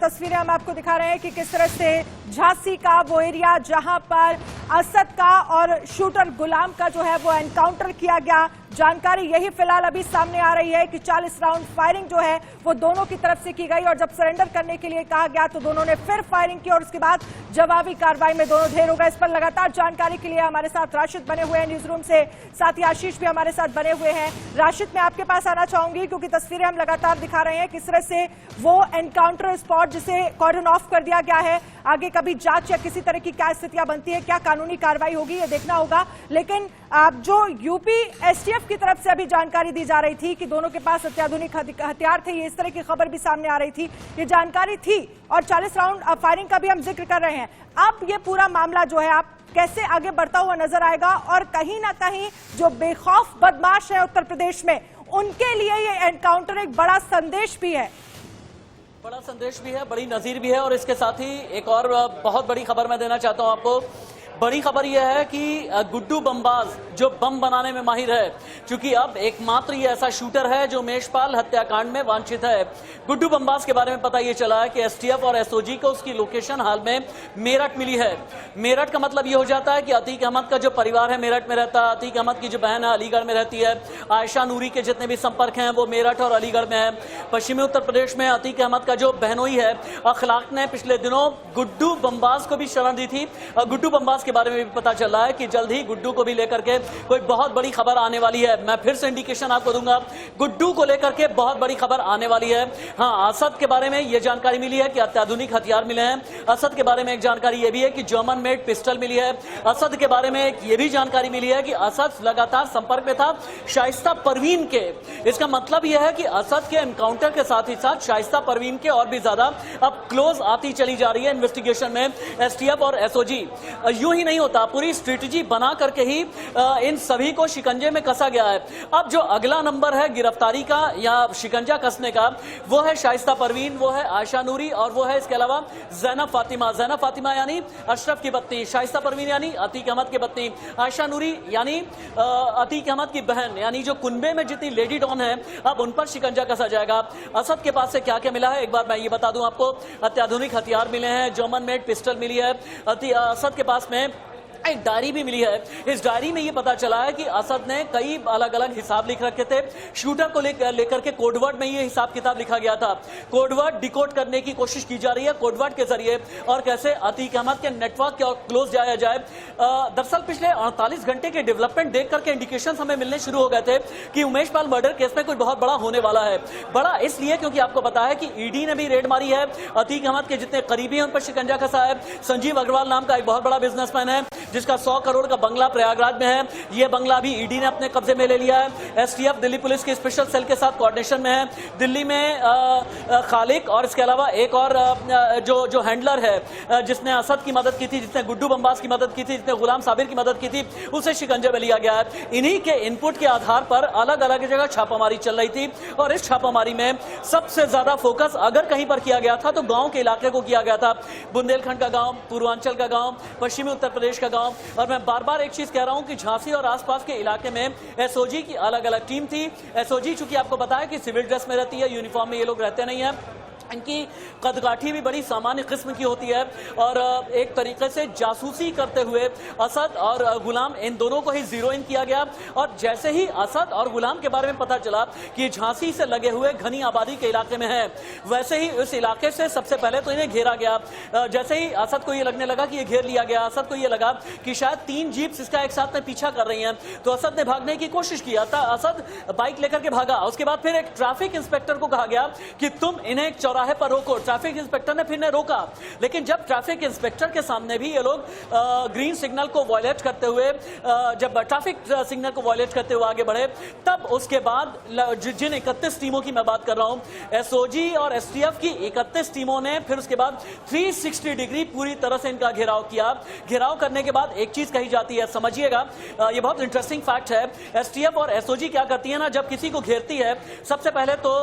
तस्वीरें हम आपको दिखा रहे हैं कि किस तरह से झांसी का वो एरिया जहां पर असद का और शूटर गुलाम का जो है वो एनकाउंटर किया गया। जानकारी यही फिलहाल अभी सामने आ रही है कि 40 राउंड फायरिंग जो है वो दोनों की तरफ से की गई और जब सरेंडर करने के लिए कहा गया तो दोनों ने फिर फायरिंग की और उसके बाद जवाबी कार्रवाई में दोनों ढेर हो गए। इस पर लगातार जानकारी के लिए हमारे साथ राशिद बने हुए हैं न्यूज रूम से, साथ ही आशीष भी हमारे साथ बने हुए हैं। राशिद, मैं आपके पास आना चाहूंगी क्योंकि तस्वीरें हम लगातार दिखा रहे हैं किस तरह से वो एनकाउंटर स्पॉट जिसे कॉर्डन ऑफ कर दिया गया है, आगे कभी जांच या किसी तरह की क्या स्थितियां बनती है, क्या कानूनी कार्रवाई होगी, ये देखना होगा। लेकिन जो यूपी एसटीएफ की तरफ से अभी जानकारी दी जा रही थी कि दोनों के पास अत्याधुनिक हथियार थे, ये इस तरह की खबर भी सामने आ रही थी, ये जानकारी थी और 40 राउंड फायरिंग का भी हम जिक्र कर रहे हैं। अब ये पूरा मामला जो है आप कैसे आगे बढ़ता हुआ नजर आएगा और कहीं ना कहीं जो बेखौफ बदमाश है उत्तर प्रदेश में, उनके लिए ये एनकाउंटर एक बड़ा संदेश भी है। बड़ा संदेश भी है, बड़ी नजीर भी है और इसके साथ ही एक और बहुत बड़ी खबर मैं देना चाहता हूं आपको। बड़ी खबर यह है कि गुड्डू बमबाज जो बम बनाने में माहिर है, क्योंकि अब एकमात्र ये ऐसा शूटर है जो मेषपाल हत्याकांड में वांछित है। गुड्डू बमबाज के बारे में पता ये चला है कि एसटीएफ और एसओजी को उसकी लोकेशन हाल में मेरठ मिली है। मेरठ का मतलब ये हो जाता है कि अतीक अहमद का जो परिवार है मेरठ में रहता है, अतीक अहमद की जो बहन है अलीगढ़ में रहती है, आयशा नूरी के जितने भी संपर्क हैं वो मेरठ और अलीगढ़ में है। पश्चिमी उत्तर प्रदेश में अतीक अहमद का जो बहनोई है, अखलाक ने पिछले दिनों गुड्डू बमबाज को भी शरण दी थी। गुड्डू बमबाज के बारे में भी पता चल रहा है कि जल्द ही गुड्डू को भी लेकर के कोई बहुत बड़ी खबर आने वाली है। मैं फिर से इंडिकेशन आपको दूंगा, गुड्डू को लेकर के बहुत बड़ी खबर आने वाली है। हाँ, असद के बारे में यह जानकारी मिली है कि अत्याधुनिक हथियार मिले हैं। असद के बारे में एक जानकारी यह भी है कि जर्मन मेड पिस्टल मिली है। असद के बारे में यह भी जानकारी मिली है कि असद लगातार संपर्क में था शाइस्ता परवीन के। इसका मतलब यह है कि असद के एनकाउंटर के साथ ही साथ शाइस्ता परवीन के और भी ज्यादा अब क्लोज आती चली जा रही है इन्वेस्टिगेशन में एसटीएफ और एसओजी। यूं ही नहीं होता, पूरी स्ट्रेटजी बना करके ही इन सभी को शिकंजे में कसा गया है। अब जो अगला नंबर है गिरफ्तारी का या शिकंजा कसने का, वो है शाइस्ता परवीन, वो है आयशा नूरी और वो है इसके अलावा ज़ैनब फातिमा। ज़ैनब फातिमा यानी अशरफ की पत्नी, शाइस्ता परवीन यानी अतीक अहमद की पत्नी, आयशा नूरी यानी अतीक अहमद की बहन, यानी जो कुनबे में जितनी लेडी डॉन है अब उन पर शिकंजा कसा जाएगा। असद के पास से क्या क्या मिला है एक बार मैं ये बता दूं आपको। अत्याधुनिक हथियार मिले हैं, जर्मन मेड पिस्टल मिली है। असद के पास में एक डायरी भी मिली है। इस डायरी में यह पता चला है कि असद ने कई अलग अलग हिसाब लिख रखे थे। शूटर को लेकर के कोडवर्ड में ये हिसाब किताब लिखा गया था। कोडवर्ड डिकोड करने की कोशिश की जा रही है कोडवर्ड के जरिए और कैसे अतीक अहमद के नेटवर्क के और क्लोज जाया जाए। दरअसल पिछले 48 घंटे के डेवलपमेंट देख करके इंडिकेशन हमें मिलने शुरू हो गए थे कि उमेश पाल मर्डर केस में कोई बहुत बड़ा होने वाला है। बड़ा इसलिए क्योंकि आपको पता है कि ईडी ने भी रेड मारी है, अतीक अहमद के जितने करीबी हैं उन पर शिकंजा कसा है। संजीव अग्रवाल नाम का एक बहुत बड़ा बिजनेसमैन है जिसका 100 करोड़ का बंगला प्रयागराज में है। यह बंगला भी ईडी ने अपने कब्जे में ले लिया है। एसटीएफ दिल्ली पुलिस की स्पेशल सेल के साथ कोऑर्डिनेशन में है। दिल्ली में खालिक और इसके अलावा एक और जो हैंडलर है जिसने असद की मदद की थी, जिसने गुड्डू बमबाज की मदद की थी, जिसने गुलाम साबिर की मदद की थी, उसे शिकंजे में लिया गया है। इन्हीं के इनपुट के आधार पर अलग अलग जगह छापामारी चल रही थी और इस छापामारी में सबसे ज्यादा फोकस अगर कहीं पर किया गया था तो गांव के इलाके को किया गया था। बुंदेलखंड का गांव, पूर्वांचल का गांव, पश्चिमी उत्तर प्रदेश का गांव। और मैं बार बार एक चीज कह रहा हूं कि झांसी और आसपास के इलाके में एसओजी की अलग अलग टीम थी। एसओजी चूंकि आपको पता है कि सिविल ड्रेस में रहती है, यूनिफॉर्म में ये लोग रहते नहीं है, इनकी कदकाठी भी बड़ी सामान्य किस्म की होती है और एक तरीके से जासूसी करते हुए असद और गुलाम इन दोनों को ही जीरो इन किया गया। और जैसे ही असद और गुलाम के बारे में पता चला कि झांसी से लगे हुए घनी आबादी के इलाके में है, वैसे ही उस इलाके से सबसे पहले तो इन्हें घेरा गया। जैसे ही असद को यह लगने लगा कि यह घेर लिया गया, असद को यह लगा कि शायद 3 जीप्स इसका एक साथ में पीछा कर रही हैं, तो असद ने भागने की कोशिश किया था। असद बाइक लेकर के भागा। उसके बाद फिर एक ट्रैफिक इंस्पेक्टर को कहा गया कि तुम इन्हें चौराहे पर रोको। ट्रैफिक इंस्पेक्टर ने फिर ने रोका, लेकिन जब ट्रैफिक इंस्पेक्टर के सामने भी ये लोग ग्रीन सिग्नल को वायलेट करते हुए, जब ट्रैफिक सिग्नल को वायलेट करते हुए आगे बढ़े, तब उसके बाद जिन 31 टीमों की मैं बात कर रहा हूं, एसओजी और एसटीएफ की 31 टीमों ने फिर उसके बाद 360 डिग्री पूरी तरह से इनका घेराव किया। घेराव करने के बाद एक चीज कही जाती है, समझिएगा, ये बहुत इंटरेस्टिंग फैक्ट है। एसटीएफ और एसओजी क्या करती है ना, जब किसी को घेरती है सबसे पहले तो